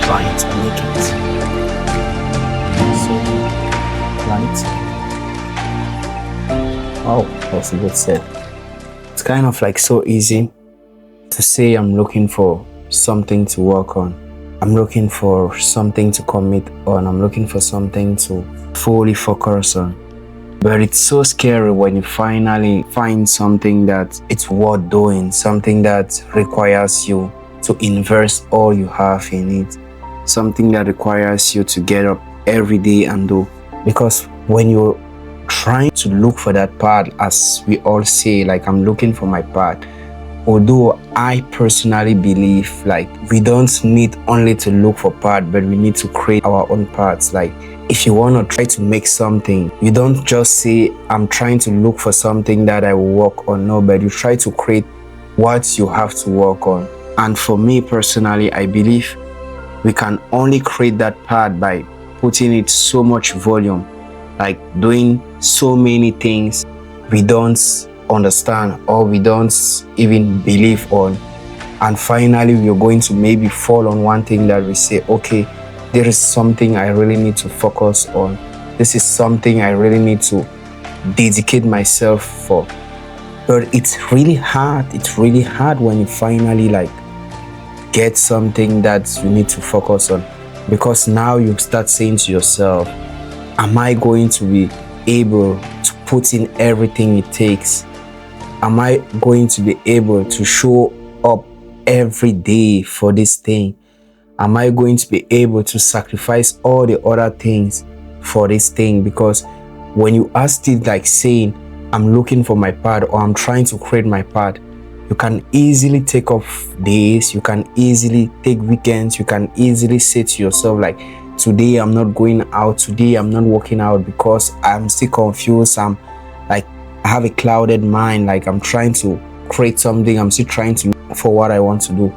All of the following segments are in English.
trying to make it. So plan it. Oh, that's a good set. It's kind of like so easy to say I'm looking for something to work on. I'm looking for something to commit on. I'm looking for something to fully focus on. But it's so scary when you finally find something that it's worth doing, something that requires you to invest all you have in it, something that requires you to get up every day and do. Because when you're trying to look for that part, as we all say, like I'm looking for my part, although I personally believe like we don't need only to look for part, but we need to create our own parts. Like if you want to try to make something, you don't just say I'm trying to look for something that I will work on. No, but you try to create what you have to work on. And for me personally, I believe we can only create that part by putting it so much volume, like doing so many things we don't understand or we don't even believe on. And finally, we're going to maybe fall on one thing that we say, okay, there is something I really need to focus on. This is something I really need to dedicate myself for. But it's really hard. It's really hard when you finally like get something that you need to focus on, because now you start saying to yourself, am I going to be able to put in everything it takes? Am I going to be able to show up every day for this thing? Am I going to be able to sacrifice all the other things for this thing? Because when you ask it like saying, I'm looking for my part or I'm trying to create my part, you can easily take off days, you can easily take weekends, you can easily say to yourself like, today I'm not going out, today I'm not working out because I'm still confused, I'm like, I have a clouded mind, like I'm trying to create something, I'm still trying to look for what I want to do.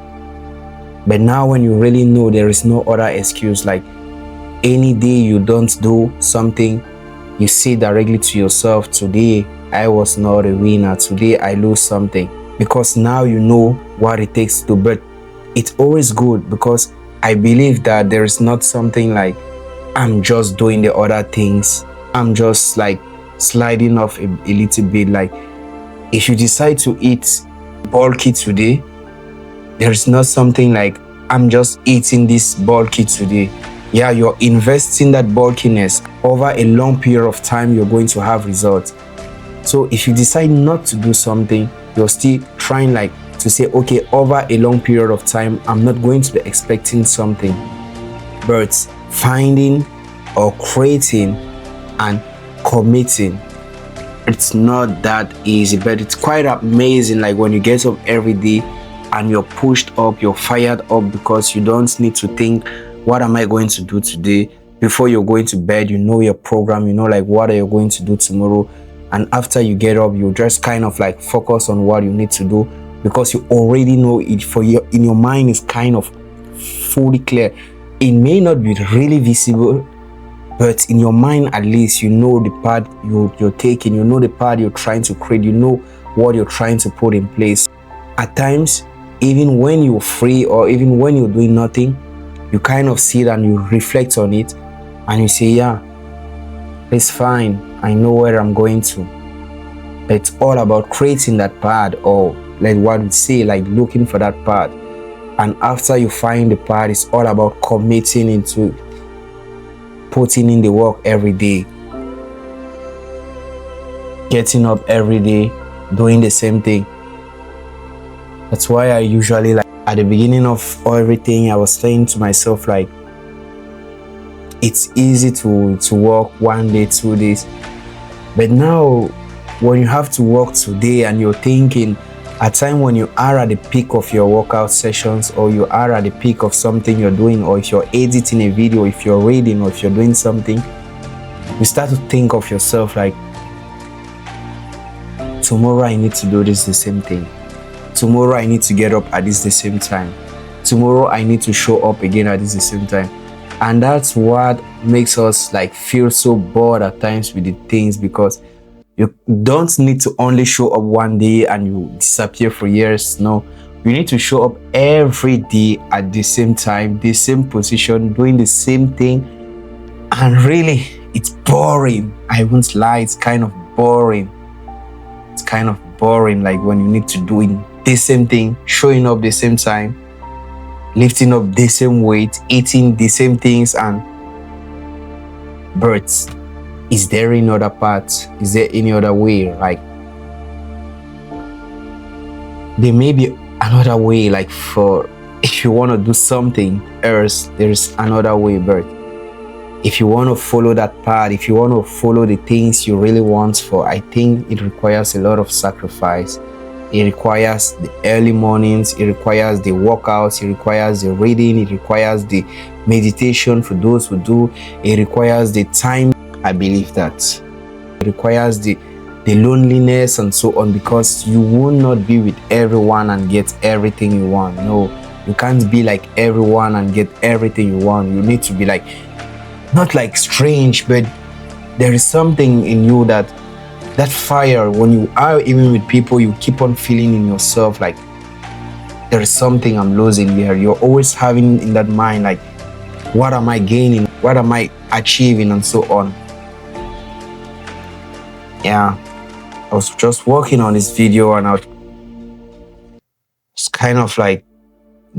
But now when you really know there is no other excuse, like any day you don't do something, you say directly to yourself, today I was not a winner, today I lose something. Because now you know what it takes to do. But it's always good, because I believe that there is not something like I'm just doing the other things, I'm just like sliding off a little bit. Like if you decide to eat bulky today, there is not something like I'm just eating this bulky today. Yeah, you're investing that bulkiness over a long period of time, you're going to have results. So if you decide not to do something, you're still trying like to say, okay, over a long period of time, I'm not going to be expecting something. But finding or creating and committing, it's not that easy, but it's quite amazing. Like when you get up every day and you're pushed up, you're fired up, because you don't need to think, what am I going to do today? Before you're going to bed, you know your program, you know like what are you going to do tomorrow. And after you get up, you just kind of like focus on what you need to do, because you already know it for your in your mind is kind of fully clear. It may not be really visible, but in your mind at least you know the part you're taking, you know the part you're trying to create, you know what you're trying to put in place. At times, even when you're free or even when you're doing nothing, you kind of sit and you reflect on it and you say, yeah, it's fine, I know where I'm going to. It's all about creating that part, or like what we say, like looking for that part. And after you find the part, it's all about committing into putting in the work every day, getting up every day, doing the same thing. That's why I usually, like at the beginning of everything, I was saying to myself like, it's easy to work 1 day, 2 days, but now when you have to work today and you're thinking, at time when you are at the peak of your workout sessions, or you are at the peak of something you're doing, or if you're editing a video, if you're reading, or if you're doing something, you start to think of yourself like, tomorrow I need to do this the same thing, tomorrow I need to get up at this the same time, tomorrow I need to show up again at this the same time. And that's what makes us like feel so bored at times with the things, because you don't need to only show up 1 day and you disappear for years. No, You need to show up every day at the same time, the same position, doing the same thing. And really, it's boring. I won't lie, it's kind of boring. It's kind of boring, like when you need to do the same thing, showing up the same time, lifting up the same weight, eating the same things. And birds, is there any other part? Is there any other way? Like, there may be another way, like, for if you want to do something else, there's another way. But if you want to follow that path, if you want to follow the things you really want for, I think it requires a lot of sacrifice. It requires the early mornings, it requires the workouts, it requires the reading, it requires the meditation for those who do, it requires the time. I believe that it requires the loneliness and so on, because you will not be with everyone and get everything you want. No, you can't be like everyone and get everything you want. You need to be like, not like strange, but there is something in you that fire, when you are even with people, you keep on feeling in yourself like there is something I'm losing here. You're always having in that mind like, what am I gaining, what am I achieving, and so on. Yeah, I was just working on this video and it's kind of like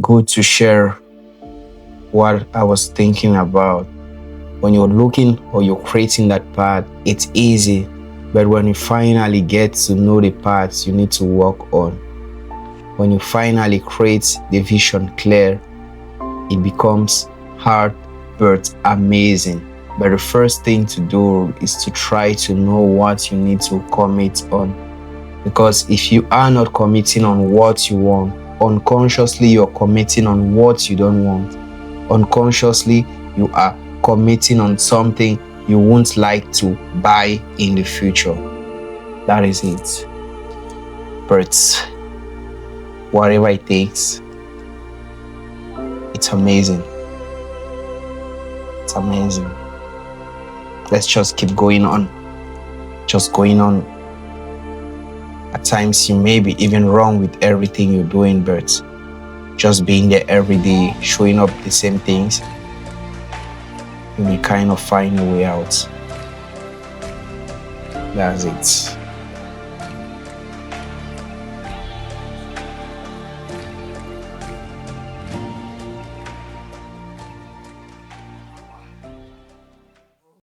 good to share what I was thinking about. When you're looking or you're creating that path, it's easy. But when you finally get to know the parts you need to work on, when you finally create the vision clear, it becomes hard but amazing. But the first thing to do is to try to know what you need to commit on. Because if you are not committing on what you want, unconsciously you're committing on what you don't want. Unconsciously you are committing on something you won't like to buy in the future. That is it. But whatever it takes, it's amazing. It's amazing. Let's just keep going on. Just going on. At times you may be even wrong with everything you're doing, but just being there every day, showing up the same things, you may kind of find a way out. That's it.